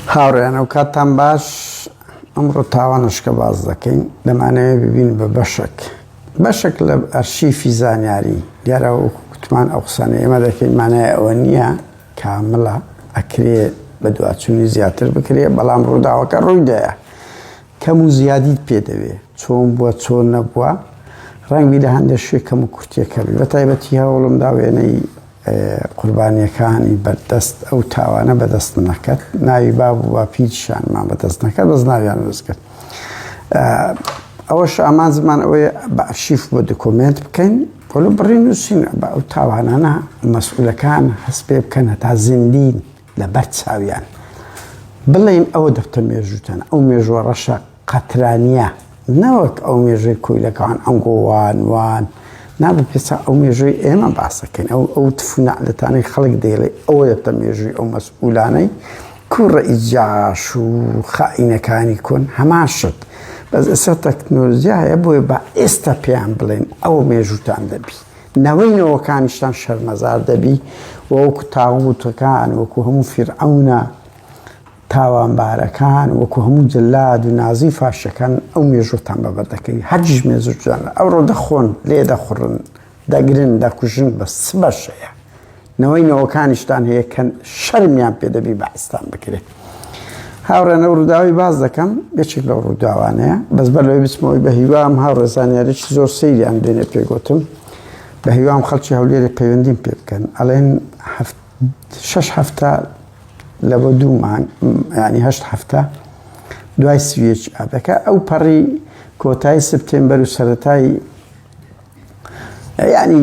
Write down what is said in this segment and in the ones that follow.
هاوڕێنە و کاتان باش ئەمڕۆ تاوانشکە باز دەکەین دەمانەوێت ببین بە بەشێک لە ئەرشیفی زانیاری دیارە وتمان ئەو قسانە ئێمە دەکەین مانای ئەوە نییە کاملە ئەکرێ بە دوواچوونی زیاتر بکرێ بەڵام ڕووداوەکە ڕوویدایە کەم و زیادیت پێدەوێ چۆن بووە چۆن نەبووە ڕەنگی لە هەندێک شوێ کەم و کورتێکەبی بە تایبەتی هەوڵم دا وێنەی قوربانیەکانی بەردەست ئەو تاوانە بەدەست نەکەت ناوی بابوو با پیرشانمان بەدەست نەکەت بەس ناویان دەست کرد ئەوەش ئامان زمان ئەوەیە بە ئەرشیف بۆ دکۆمنت بکەین بۆلو بڕی نووسین بە ئەو تاوانانە مەسئولەکان هەست پێ بکەن هەتا زیندین لەبەر چاویان بڵێن ئەوە دەفتە مێژوتەنە ئەو مێژوە ڕەشە قەترانیە نەوەک ئەو مێژوی کۆیلەکان ئەنگۆوان وان نابوو پێچە ئەو مێژوی ئێمە باسەکەین ئەو تفونەعلەتانەی خەڵک دەیڵێ ئەوە دەفتە مێژوی ئەو مەسئولانەی کوڕە ئیجاش و خائینەکانی کۆن هەمان شت بەس ئێستا تەکنۆلۆژیا هەیە بۆیە بە ئێستا پێیان بڵێن ئەو مێژوتان دەبی نەوەینەوەکانیشتان شەرمەزار دەبی وەکو تاغوتەکان وەکو هەموو فیرعەونە تاوانبارەکان وەکو هەموو جەلاد و نازی فاشەکان ئەو مێژوتان بەبەردەکەی هەرگیز مێژوتان ئەوڕۆ دەخۆن لێ دەخڕن دەگرن دەکوژن بەس بەشەیە نەوەینەوەکانیشتان هەیە کە شەرمیان پێ دەبی بەعستان بکرێت هاوڕێنە ڕووداوی باز دەکەم یەکێک لەو ڕووداوانەیە بەس بەلەوەی بچمەوەی بە هیوام هاوڕێ زانیاریی زۆر سەیریان دوێنێ پێگوتم بە هیوام خەڵکی هەولێرە پەیوەندیم پێ بکەن ئەڵێن 6 هەفتە لە بۆ 2 مانگ ینی 8 هەفتە دوای سویەکی ئابەکە ئەو پەڕی کۆتایی سپتێمبەر و سەرەتای ینی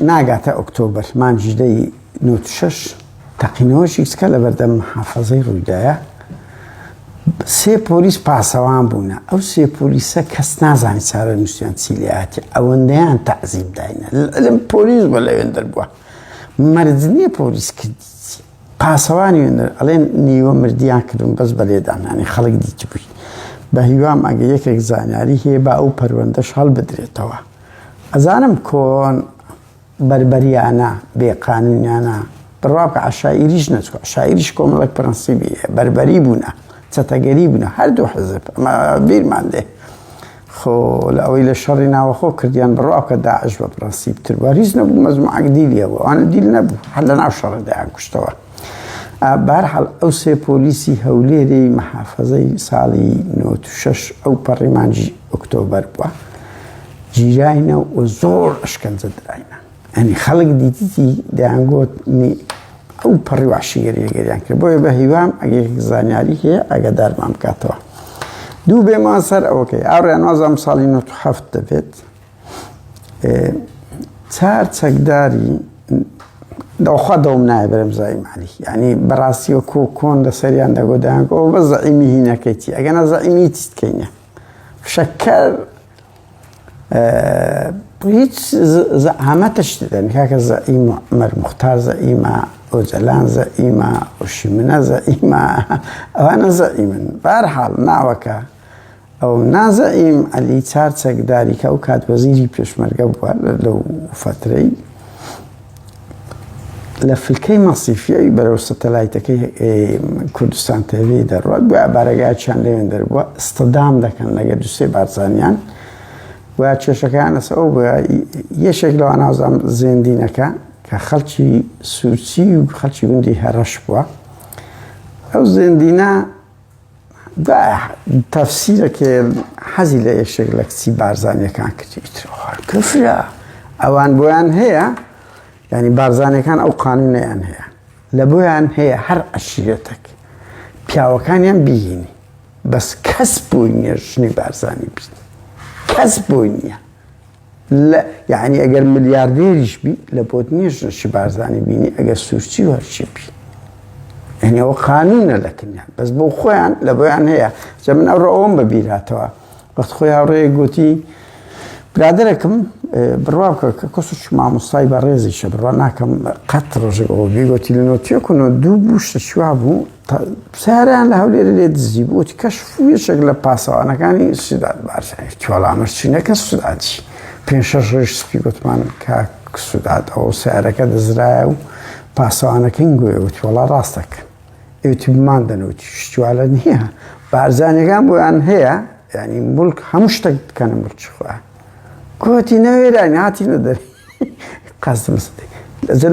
ناگاتە ئۆکتۆبەر مانگی 96 تەقینەوەشی کچکە لە بەردەم محافەزەی ڕوویدایە 3 پۆلیس پاسەوان بوونە ئەو 3 پۆلیسە کەس نازانی چارە نووسیان چی لێهاتێ ئەوەندەیان تەعزیب داینە لەم پۆلیس بە لەوێندەر بووە مەرج نییە پۆلیس کردی پاسەوانی وێنەر ئەڵێن نیوە مردیان کردن بەس بە لێدانانی خەڵک دیتی بووی بە هیوام ئەگە یەکێک زانیاری هەیە با ئەو پەروەندەش هەڵ بدرێتەوە ئەزانم کۆن بەربەریانە بێقانونیانە بڕوا بکە عەشائیریش نەچوە عەشائیریش کۆمەڵێک پرەنسیبی هەیە بەربەری بوونە چەتەگەری بوونە هەردوو حزب ئەمە بیرمان دێ خۆ لە ئەوەی لە شەڕی ناوەخۆ کردیان بڕوا بکە داعش بە پرەنسیبتر وە ریز نەبوو مەزموعەک دیلیە بوو ئەوانە دیل نەبوو هەر لە ناو شەڕەدایان کوشتەوە بەهەرحاڵ ئەو 3 پۆلیسی هەولێرەی محافەزەی ساڵی 96 ئەو پەڕی مانگی ئۆکتۆبەر بووە گیراینە و زۆر ئەشکەنجە دراینە ئەنی خەڵک دیتیتی دەیانگوت ئەو پەڕی واشیگەریەگەریان کرد بۆیە بە هیوام ئەگەر زانیاری هەیە ئەگەدارمان بکاتەوە دوو بێمان سەر ئەوەکەی ئاڕێن وازام ساڵی 97 دەبێت 4 چەکداری دەوخوا دەوم نایە بەرەم زای مالی ینی بەڕاستیوە کۆن لە سەریان دەگۆدایان ئەو بە زەعیمی هینەکەیتی ئەگەنە زەعیمی تیت کەینە شەکەر هیچ هەمەتەش دەدەن کاکە زەعیم عومەر موختار زەعیمە ئۆجەلان زەعیمە ئۆشیمنە زەعیمە ئەوانە زەعیمن بەهەرحاڵ ناوەکە ئەو نازەعیم عەلی 4 چەکداری کە ئەو کات وەزیری پێشمەرگە بووە لەو فترەی لە فلکەی مەسیفیەوی بەرەو سەتەلایتەکەی کوردستان تێڤی دەڕوات بۆ ئابارەگایان لەوێن دەربووە ئستەدام دەکەن لەگە 2 بارزانیان و کێشەکەیان لەسە ئەو یەشێک لەوە نازام زێندینەکە کە خەڵکی سوورچی و خەڵکی گوندی هەرەش بووە ئەو زێندینە تەفسیرەکە حەزی لە یەشێک لە کچی بارزانیەکان کردی کفرە ئەوان بۆیان هەیە ینی بارزانەکان ئەو قانونیان هەیە لە بۆیان هەیە هەر عەشیرەتێک پیاوەکانیان بهێنی بەس کەس بۆی نییە ژنی بارزانی بین کەس بۆی نییە یعنی ئەگەر ملیاردێریش بی لە بۆت نییە ژنەشی بارزانی بینی ئەگەر سوورچی و هەرچی بی ینی ئەوە قانونە لە کنیان بەس بۆ خۆیان لە بۆیان هەیە جە من ئەوڕۆ ئەوم بەبیرهاتەوە وەخت خۆی هاوڕێیە گوتی برادەرێکم بڕوا بکە کە کەسش مامۆستای بەڕێزیشە بڕوا ناکەم قەت ڕۆژێکەوە بیگوتی لە نۆتیەکەنەوە 2 بوو شوا بوو ساریان لە هەولێرە لێ دزی بووتی کەشفویەشێک لە پاسەوانەکانی سودات بارزانی چۆڵامەش چینەکە سوداتی 5-6 ڕێژ سپی گوتمان کاک سودات ئەو سیارەکە دەزرایە و پاسەوانەکەین گوێ وتی وەڵا ڕاستەکە ئێوە بماندنەوەتی شتوالە نییە بارزانەکان بۆیان هەیە ینی مڵک هەموو شتێک بکەنە مڵکی خۆیان گوتی نەوێرانی هاتیینە دەری قەزم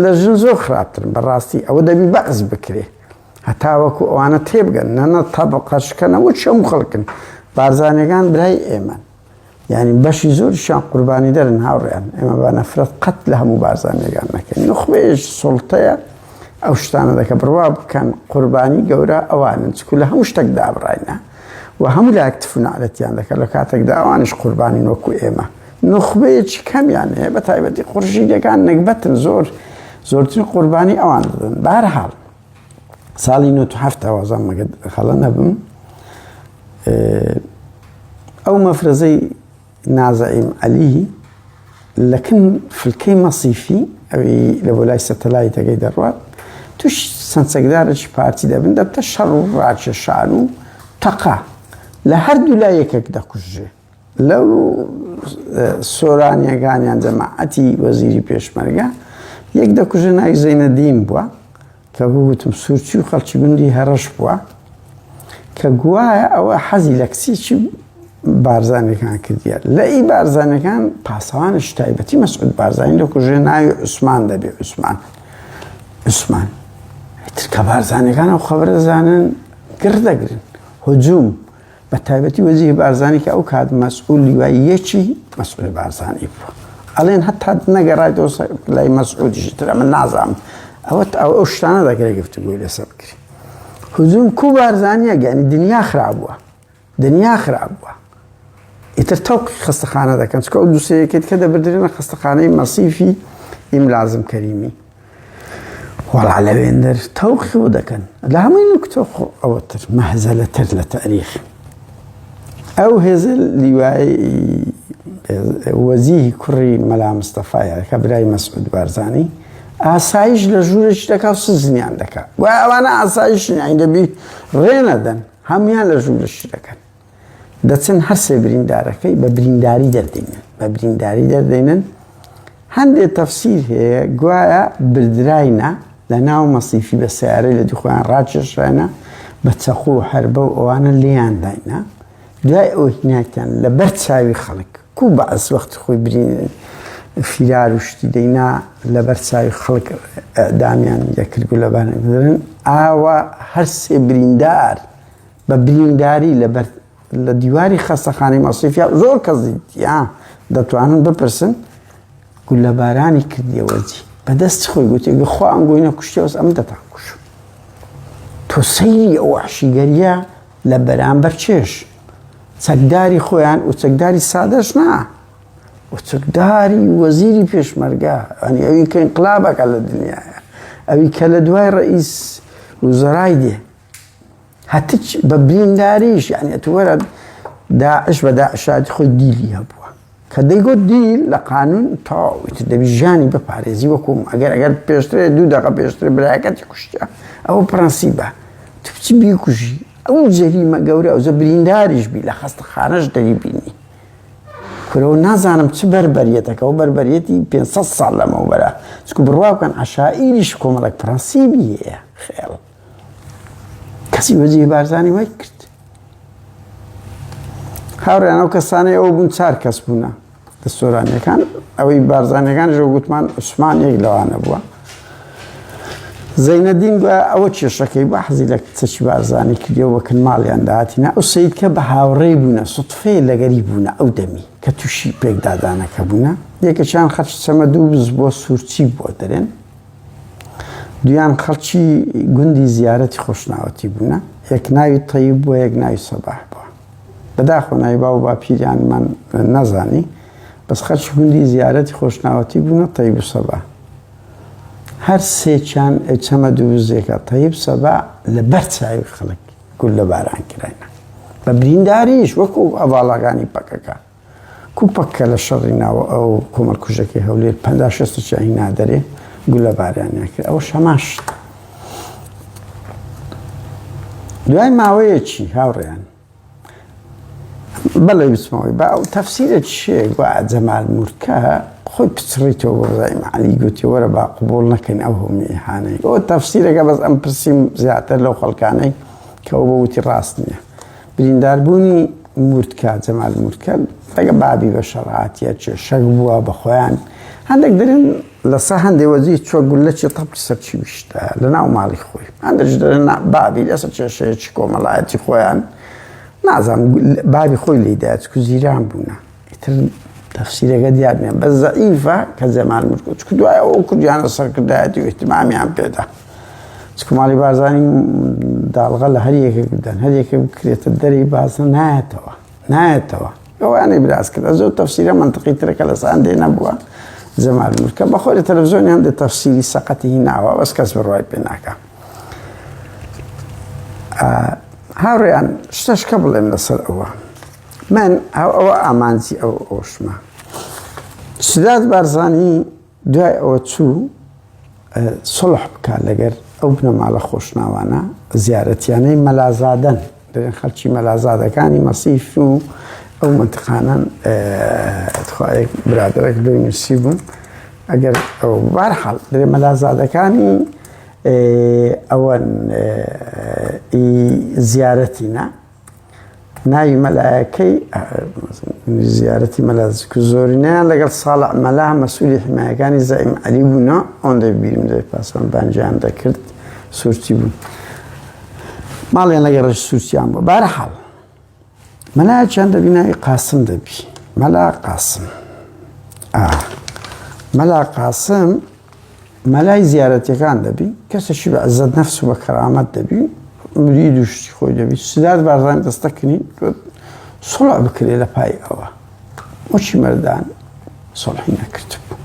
لە ژن زۆر خراپترن بەڕاستی ئەوە دەبی بەعز بکرێ هەتاوەکو ئەوانە تێبگەن نەنە تەبقەشکەنەوە چەموو خەڵکن بارزانەکان برای ئێمە ینی بەشی زۆریشان قوربانی دەرن هاوڕێیان ئێمە بە نەفرەت قەت لە هەموو بارزانەکان نەکەین نخبێش سوڵتەیە ئەو شتانە دەکە بڕوا بکەن قوربانی گەورە ئەوانن چکو لە هەموو شتێک دابڕاینە و هەموو لایەک تفونالەتیان دەکە لە کاتێکدا ئەوانش قوربانی وەکو ئێمە نخبەیەکی کەمیان هەیە بە تایبەتی قورژیلەکان نەکبەتن زۆرترین قوربانی ئەوان دەدەن بەهەرحاڵ ساڵی 97 ئەوازان مەگە خەڵە نەبم ئەو مەفرەزەی نازەئیم عەلی لەکن فلکەی مەسیفی ئەوی لە بۆ لای سەتەلایتەکەی دەڕوات توش سەنسەکدارێکی پارتی دەبن دەبتە شەڕ و ڕاکێشان و تەقا لە هەردوو لای یەکێک دەکوژێ لەو سۆرانیەکانیان جەماعەتی وەزیری پێشمەرگە یەک دەکوژە ناوی زەینەدین بووە کە بووتم سوورچی و خەڵکی گوندی هەرەش بووە کە گوایە ئەوە حەزی لە کچێکی بارزانەکان کردیە لە ئی بارزانەکان پاسەوانش تایبەتی مەسعود بارزانی دەکوژێ ناوی عوسمان دەبێ عوسمان تر کە بارزانەکان ئەو خەبەرە دەزانن گر دەگرن هجووم بە تایبەتی وەزیری بارزانی کە ئەو کات مەسئول لیواییەکی مەسعود بارزانی بووە ئەڵێن هەتا نەگەڕایتەوە لای مەسعودیشی ترە من نازانم ئەو شتانە دەکرێت گفتوگۆی لەسەر بکرێ هجووم کو بارزانیە گەنی دنیا خراپ بووە ئیتر تەوقی خستەخانە دەکەن چکە ئەو دووسەیەکێت کە دەبردرێنە خستەخانەی مەسیفی ئیملازم کەریمی وەڵا لەوێندەر تەوقی بۆ دەکەن لە هەمووی نکتۆ ئەوەتر مەهزەلەتر لە تاریخ ئەو هێزە لیوایی وەزیری کوڕی مەلا مستەفایە کە برای مەسعود بارزانی ئاسایش لە ژوورێکی دەکا و سزنیان دەکا و ئەوانە ئاسایش نیان دەبی ڕێنەدەن هەمویان لە ژوورێکی دەکەن دەچن هەر سێ بریندارەکەی بە برینداری دەردێنن هەندێک تەفسیر هەیە گوایە بردراینە لە ناو مەسیفی بە سیارەی لە دووخۆیان ڕاکێشرانە بە چەقو و هەربە و ئەوانە لێیان داینە دوای ئەوە هیناکیان لە بەر چاوی خەڵک کو بەعس وەختی خۆی فیرار و شتی دەینا لە بەر چاوی خەڵک ئەعدامیان دەکرد و لەبارن ئاوا هەر سێ بریندار بە برینداری لە دیواری خەستەخانەی مەسیفیا زۆر کەس دیتیا دەتوانن بپرسن گولەبارانی کردیە وەزی بەدەست خۆی گوتێگە خوا ئەنگۆی نەکوشتیەوەس ئەم دەتانکوش تۆ سەیری ئەو وەحشیگەریە لە بەرامبەر چێش چەکداری خۆیان و چەکداری سادەش نا و چەکداری وەزیری پێشمەرگە ئەنی ئەوی کە ئینقلابەکە لە دنیاە ئەوی کە لە دوای ڕئیس وزەرای دێ هەتیچ بە برینداریش یعنی ئەتوەرە داعش بە داعشاتی خۆی دیلی هەبووە کە دەیگوت دیل لە قانون تاویت دەبی ژیانی بپارێزی وەکوم ئەگەر پێشترێ 2 دقیقە پێشتر برایەکەتی کوشتە ئەوە پرەنسیبە تو بچی بیکوژی ئەو جەریمە گەورە ئەوزە برینداریش بی لە خەستەخانەش دەریبینی کورەوە نازانم چ بەربەریەتەکە و بەربەریەتی 500 ساڵ لەمەوبەرە چکو بڕوا بکەن عەشائیریش کۆمەڵک پرەنسیبی هەیە خێڵ کەسی وەزیری بارزانی وای کرد هاوڕێیان ئەو کەسانەی ئەوە بوون 4 کەس بوونە دەستۆرانیەکان ئەوەی بارزانەکانیش گوتمان عوسمان یەک لەوانە بووە زەینەدین گویا ئەوە کێشەکەی بە حەزی لە کچێکی بارزانی کردیەوە وەکن ماڵیان داهاتینە ئەو سەید کە بە هاوڕێی بوونە سوتفەیە لەگەری بوونە ئەو دەمی کە تووشی پێکدادانەکە بوونە یەکێکیان خەڵکی چەمەدوو بز بۆ سوورچی بۆ دەرێن دویان خەڵکی گوندی زیارەتی خۆشناوەتی بوونە یەک ناوی تەیب بووە یەک ناوی سەباح بووە بەداخۆ ناوی باو باپیریانمان نەزانی بەس خەڵکی گوندی زیارەتی خۆشناوەتی بوونە تەیب و سەباح هەر سێکیان چەمەدوو بزێکە تەیب سەباح لە بەر چاوی خەڵک گول لە باران کراینە بە برینداریش وەکو ئەڤاڵەکانی پەکەکە کو پەکە لە شەڕی ناوە ئەو کۆمەڵکوژەکەی هەولێر 50-60 چاهی نادەرێ گولە بارانیان کرد ئەوە شەماشت دوای ماوەیەکی هاوڕێیان بەڵێ بچمەوەی با ئەو تەفسیرە چیە گوایە جەمال مورکە خۆی پچڕیتەوە بۆ ڕای معەلی گوتی وەرە با قبوڵ نەکەین ئەو هەموو ئیهانەی ئەو تەفسیرەکە بەس ئەم پرسیم زیاتر لەو خەڵکانەی کە ئەو بە وتی ڕاست نییە برینداربوونی مورکە جەمال مورکە ڕێگە بابی بە شەڕعاتیە چێ شەک بووە بە خۆیان هەندێک دەرن لەسەر هەندێک وەزی چوە گولەکی تەپی سەرچی ویشتە لە ناو ماڵی خۆی هەندێک دەرن بابی لەسەر کێشەیەکی کۆمەڵایەتی خۆیان نازانم بابی خۆی لێدایەت و زیران بوونە ئیتر تەفسیرەکە دیار نییە بە زەعیفە کە جەمال مورکە چکە دوایە ئەو کوردیانە سەرکردایەتی و ئیحتیمامیان پێدا چکە ماڵی بارزانی داڵغە لە هەر یەکێک بدەن هەر یەکێک بکرێتە دەری بازە نایەتەوە ئەوانەی براز کرد ئەو تەفسیرە منطقی ترەکە لە ساندێ نەبووە جەمال مورکە بەخۆی لە تەلەڤیزۆنی هەندێک تەفسیری سەقەتی هیناوە بەس کەس بڕوای پێ ناکە هاوڕێیان شتەشکە بڵێم لەسەر ئەوە من ئەوە ئامانجی ئەو ئۆشمە سداد بارزانی دوای ئەوە چوو سڵح بکات لەگەر ئەو بنەماڵە خۆشناوانە زیارەتیانەی مەلازادەن دەرێن خەڵکی مەلازادەکانی مەسیف و ئەو منتقانان خۆیەک برادرێک دوی نووسی بووم ئەگەر ئەو بارحاڵ دەرێ مەلازادەکانی ئەوەن زیارەتینە ناوی مەلایەکەی زیارەتی مەلاز زۆرینیان لەگەڵ ساڵح مەلا مەسئولی حمایەکانی زەعیم عەلی بوونەوە ئەوەندەی بیرم دەی پاسەوان بانجیان دەکرد سوورچی بوون ماڵیان لەگەڵ ڕێژ سوورچیان بوو بارحاڵ مەلایەکیان دەبی ناوی قاسم دەبی مەلا قاسم مەلای زیارەتیەکان دەبی کەسێکی بە عەزەت نەفس و بە کەرامەت دەبی مرید و شتی خۆی دەبی سداد بارزانی دەستەکردنی سڵح بکرێ لە پای ئەوە وەچی مەردان سڵحی نەکرد بوو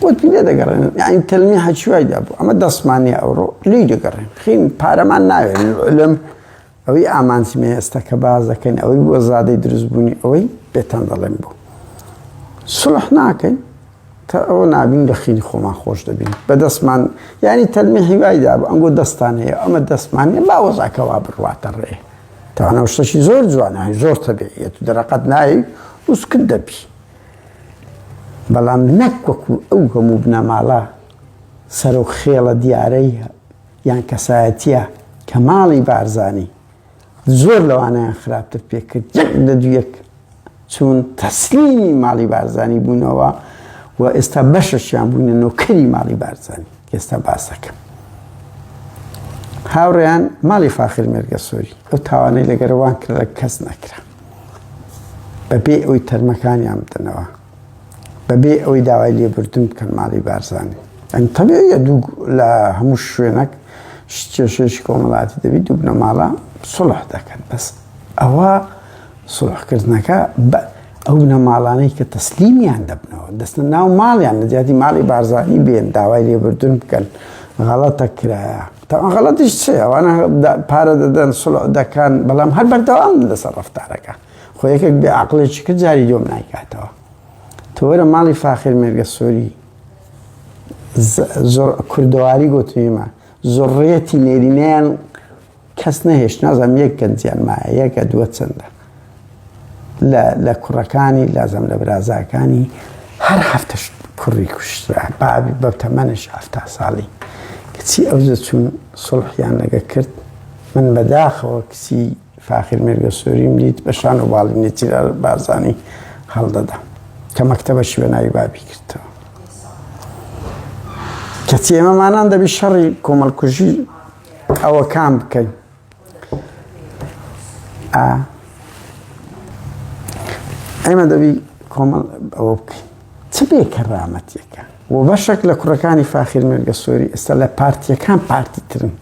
بۆت لێ دەگەڕێن یعنی تەلمی هەچوایدا بوو ئەمە دەستمانی ئەوڕۆ لێی دەگەڕێن خین پارەمان ناوێت لەم ئەوەی ئامانجیمە ئێستا کە باز دەکەین ئەوەی بۆ زادەی دروستبوونی ئەوەی پێتان دەڵێن بوو سڵح ناکەین تا ئەوە نابین لە خینی خۆمان خۆش دەبین بە دەستمان یعنی تەلمی هیوایدا بوو ئەنگۆ دەستان هەیە ئەمە دەستمانە با وەزاکەوا بڕواتە ڕێ تاوانە شتێکی زۆر جوانە زۆر تەبیعیەت و دەرەقەت نایی وسکت دەبی بەڵام نەک وەکو ئەو هەموو بنەماڵە سەر و خێڵە دیارەی یان کەسایەتیە کە ماڵی بارزانی زۆر لەوانەیان خراپتر پێکرد یەک لە دوویەک چون تەسلیمی ماڵی بارزانی بوونەوە و ئێستا بەشەشیان بوونە نۆکەری ماڵی بارزانی ئێستا باس دەکەم هاوڕێیان ماڵی فاخر مێرگە سۆری ئەو تاوانەی لەگەرەوان کرد کەس نەکرا بەبێ ئەوی تەرمەکانیان بدەنەوە بەبێ ئەوەی داوای لێبوردن بکەن ماڵی بارزانی ئەن تەبیعیە دوو لە هەموو شوێنێک کێشەیەکی کۆمەڵایەتی دەبێت دوو بنەماڵە سڵح دەکەن بەس ئەوە سڵحکردنەکە ئەو بنەماڵانەی کە تەسلیمیان دەبنەوە دەستە ناو ماڵیان لە جیاتی ماڵی بارزانی بێن داوای لێبوردن بکەن غەڵەتە کرایە تاوان غەڵەتیش چێ ئەوانە پارە دەدەن سڵح دەکەن بەڵام هەر بەردەوام لەسەر ڕەفتارەکە خۆ یەکێک بێعەقڵێکی کرد جاری دۆم نایکاتەوە تۆ وەرە ماڵی فاخر مێرگە سۆری زۆر کوردەواری گوتویمە زۆڕێتی نێرینەیان کەس نەهێشت نازانم یەک گەنجیان مایە یەکە دووە چەندە لە کوڕەکانی لازم لە برازاکانی هەر هەفتەش کوڕی کوشترا بابی بە تەمەنش 70 ساڵی کچی ئەوزە چوون سڵحیان لەگە کرد من بەداخەوە کچی فاخر مێرگە سۆریم دیت بە شان و باڵی نێچیرا بارزانی هەڵدەدا کە مەکتەبەشی بە ناوی بابی کردەوە کەچی ئێمەمانان دەبی شەڕی کۆمەڵکوژی ئەوە کام بکەین ئێمە دەبی کۆمەڵ ئەوە بکەین چ بێ کەرامەتیەکە و بەشێک لە کوڕەکانی فاخر مێرگە سۆری ئێستا لە پارتیەکان پارتی ترن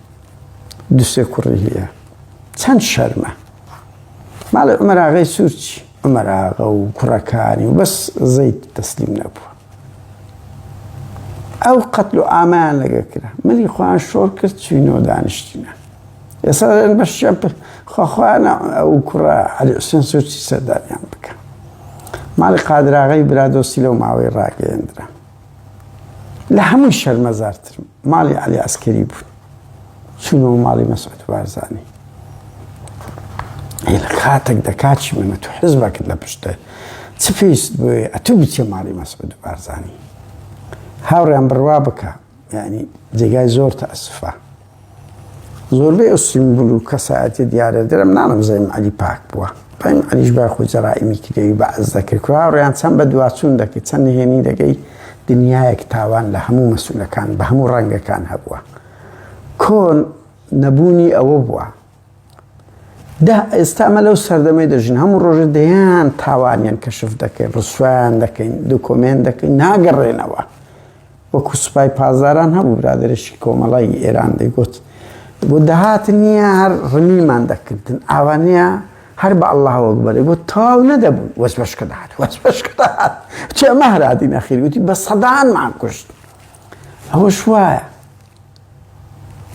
دووسێ کوڕی هەیە چەند شەرمە ماڵی عومەر ئاغای سوورچی عومەر ئاغا و کوڕەکانی و بەس زەید تەسلیم نەبووە ئەو قەتل و ئامایان لەگە کرا ملی خۆیان شۆڕ کرد چوینەوە دانیشتینە ئێستا بەشیان خۆخۆیانە ئەو کوڕە عەلی حوسێن سوورچی سەردانیان بکە ماڵی قادر ئاغای برادۆسی لەو ماوەی ڕاگەیەندرا لە هەمووی شەرمەزارترم ماڵی عەلی عەسکەری بوون چوونەوە ماڵی مەسعود بارزانی خاتك دكاتش من تحزبك لبشته تفيس بأتوبتي مالي مسعود بارزاني هاوري عم بروابك يعني جاي زور تأسفه زور بي أسلم بلو كساعتي ديارة درم نانم زي معلي باك بوا بایم علیش با خود جرائمی که بعض ذکر کنه و ریانسان بدواتون دکی تنی هنی دکی دنیای کتابان لهمو مسئول کان به همو رنگ کان هبوا کن نبونی او بوا ده استعملوا سردمه دژن همو روز دیان تاوانیان کشف دکی رسوان دکی دکومنت دکی ناگرین او و کسبای پازاران هبو برادرش کومالای ایران دی گفت دهات نیا هر رمی من دکتن آوانیا هر با الله اکبر يقول تاو ندبو واسبش كدهات واسبش كدهات شيء مهر هذين اخير قلت بس صدعان معكش هو شويه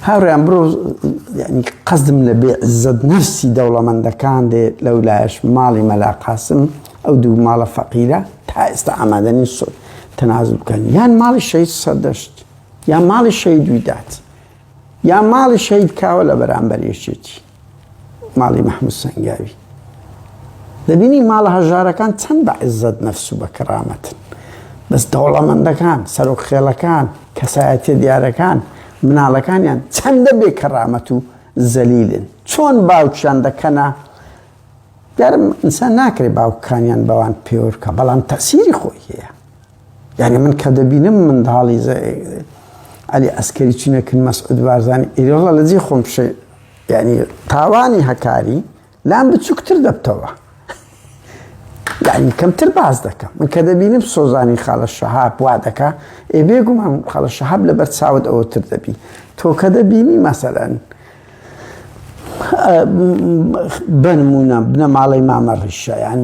هاوري امبرو يعني قصد من لبيع الزد نفسي دولة من دكان دي لولاش مالي ملا قاسم او دو مال فقيرة تا استعمادني تنازل كان يان مالي شيء صدشت يا مالي شيء دويدات يا مالي شيء كاولا برامبر يشيتي مالي محمود سنگاوي دبيني مالها جارة كان تنبع عزت نفسه بكرامة بس دولة من دكان سروق خيلة كان كسايتي ديارة كان مناله كان يعني تنده بكرامته زليل شون باوكشان دكنا دارم إنسان ناكري باوكان يعني بوان بيور كبلان تأثيري خويه يعني من كدبينم من دالي زي علي عسكري چونه كن مسعود بارزاني إلي والله لذي خوم شيء يعني تاواني هكاري لام بتسكتر دبتوا يعني كم ترباز دكا من كذا بيني بصوزاني خال الشهاب وعدكا بيقوم عن خال الشهاب لبرت سعود أو تردبي تو كذا بيني مثلا بنمونا بنم علي معمر الشا يعني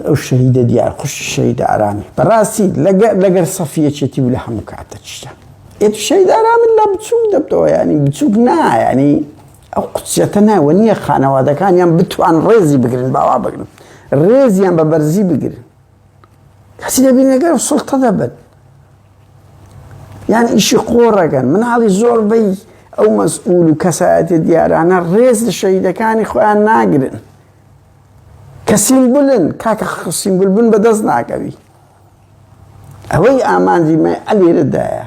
الشهيدة ديال خش الشهيدة أرامي براسي لقر صفية شتي ولا حمكاتش الشهيدة أرامي لا بتسوق دبتوا يعني بتسوقنا يعني أو قدسيتنا ونيا خانة وهذا كان يوم بتوان ريزي بقرن بوا بقرن ريزي يوم ببرزي بقرن حسينا بينا قالوا السلطة دبن يعني إشي قورة كان من علي زور بي أو مسؤول كساعة ديار أنا الريز الشهيدة كان إخوان ناقرن كسيمبولن كاكا سيمبولن بدزنا كبي أوي آمان زي ما علي ردايا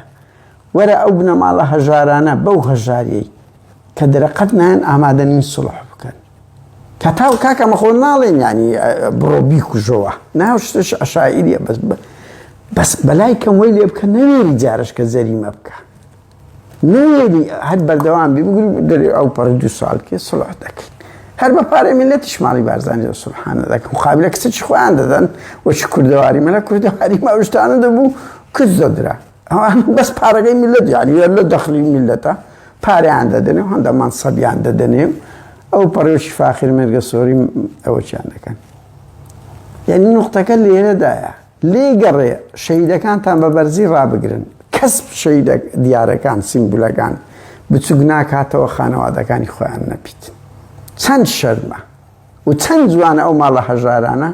ورا أبنا مالا هجارانا بو هجاري كدرقتنا أن آمادني الصلح بكن كتاو كاكا مخولنا لين يعني بروبيكو جوا ناوش أشاعيرية بس بلاي كم ويلي أبكى نويري جارش كزريم أبكى نويري هاد بردوان بيقول دري أو بردو سؤال كي صلح دك هربا باري ملتش مالي بارزاني سبحانه دك مقابلة كسيتش خوان دادن وش كردواري ملا كردواري ما وشتانا دبو كزدرا بس باري ملت يعني يلا دخلي ملتا پاره عنده دنیم هنده منصبی عنده دنیم او پروش فاخر مرگ سوری او چی عنده کن یعنی نقطه که لیره دایا لیگر شهیده کان تن ببرزی را بگرن کسب شهیده دیاره کان سیمبوله کان بچگنا کاته و خانواده کانی خوان نبید چند شرمه و چند زوانه او مال هجارانه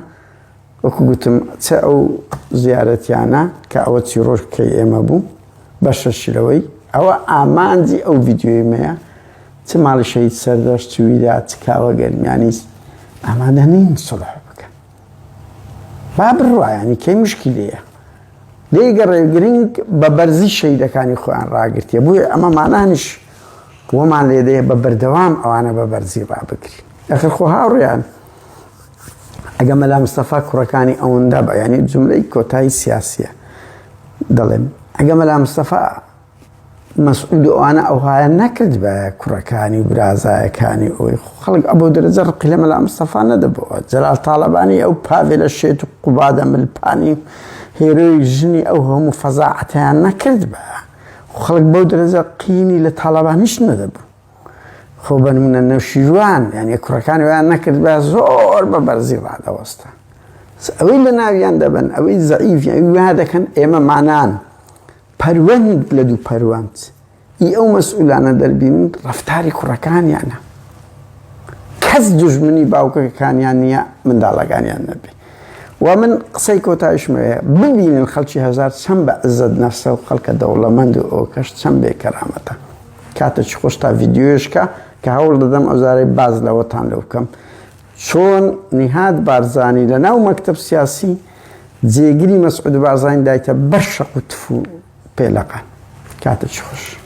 وكو قلتم تأو زيارتيانا كأو تيروش كي إمابو باشا الشلوي أو آمانزي أو فيديو إمايا تمال شهيد سرداش تويدات كاوا قلم يعني آمادانين صلح بك باب الروا يعني كي مشكلة ليقر الجرينك ببرزي الشهيدة كان يخوان راقرتي أبوي أما معناهنش وما لديه ببردوام أو أنا ببرزي رابكري آخر خوهاور يعني أجمل مصطفى كركاني أو ندبع يعني جملة كوتاي سياسية ظلم أجمل مصطفى مسؤول أنا أو هاي نكرد بكركاني برازا كاني أو خلق أبو درزر قلم مصطفى ندبع جلال طالباني أو بافل الشيء قبادة من الباني هيروي جني أو هم فزاعتها نكرد خلق أبو درزر قيني لطالبانيش ندبع خوبا من النوشيجوان يعني كركاني وأنا نكرد بها زور ببرزي بعد وسطه أوي لنا يندبن أوي ضعيف يعني هذا كان إما معنان پروند لدو پروند أو مسؤولانه دربين رفتاري كركاني أنا كز دجمني باوكا كان يعني من دالغان يعني نبي ومن قصيكو تايش معي ببين الخلشي هزار سنبع عزد نفسه وخلق دولة مندو أوكش سنبع كرامته كاتش خوشتا فيديوشكا كهول دادم أزاري باز لوطان لو كم چۆن نهاد بارزانی لە ناو مەکتەب سیاسی جێگیری مەسعود بارزانی دایتە بەر شەق و تف و پێلەقان کاتە چ خۆش.